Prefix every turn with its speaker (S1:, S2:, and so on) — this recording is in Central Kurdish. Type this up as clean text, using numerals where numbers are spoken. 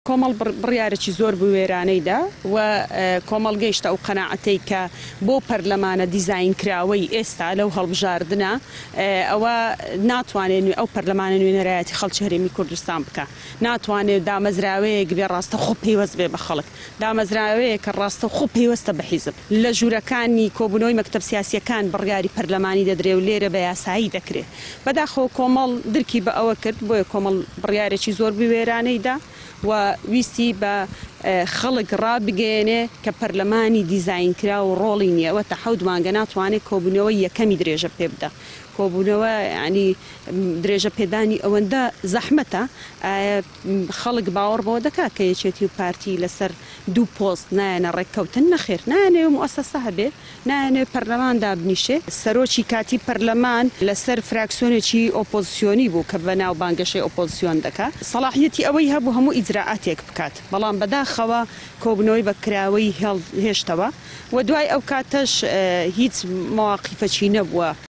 S1: کۆمەڵ بڕیارێکی زۆر بوێرانەیدا و کۆمەڵ گەیشتە ئەو قەناعەتەی کە بۆ پەرلەمانە دیزاین کراوەی ئێستا لەو هەڵبژاردنە ئەوە ناتوانێت ئەو پەرلەمانە نوێنەرایەتی خەڵکی هەرێمی کوردستان بکە، ناتوانێت دامەزراوەیەک بێ ڕاستە خۆ پێیوەست بێ بە خەڵک، دامەزراوەیە کە ڕاستە خۆ پێیوەستە بە حیزب. لە ژوورەکانی کۆبوونەوەی مەکتەب سیاسیەکان بڕیاری پەرلەمانی دەدرێ و لێرە بە یاسایی دەکرێت. بەداخەوە کۆمەڵ درکی بە ئەوە کرد، بۆیە کۆمەڵ بڕیارێکی زۆر بوێرانەیدا و ویستی بە خەڵک ڕابگەێنێ کە پەرلەمانی دیزاین کرا و ڕۆڵی نییە ئەوە تا 7 مانگە ناتوانێت کۆبوونەوەی یەکەمی درێژە پێ بدە. کۆبوونەوە ینی درێژە پێدانی ئەوەندە زەحمەتە، خەڵک باوەڕ بۆ دەکات کە یەکێتی و پارتی لەسەر 2 پۆست نایەنە ڕێککەوتن نەخێر، نایەنێ موەسسەسە هەبێ، نایەنێ پەرلەمان دابنیشێ. سەرۆکی کاتی پەرلەمان لەسەر فراکسیۆنێکی ئۆپۆزیسیۆنی بوو کە بەناو بانگەشەی ئۆپۆزیسیۆن دەکات، سەڵاحیەتی ئەوەی هەبوو هەموو ئیجراعاتێک بکات، بەڵام بەداخەوە کۆبوونەوەی بە کراوەی هێشتەوە و دوای ئەو کاتەش هیچ مەواقیفەکی نەبووە.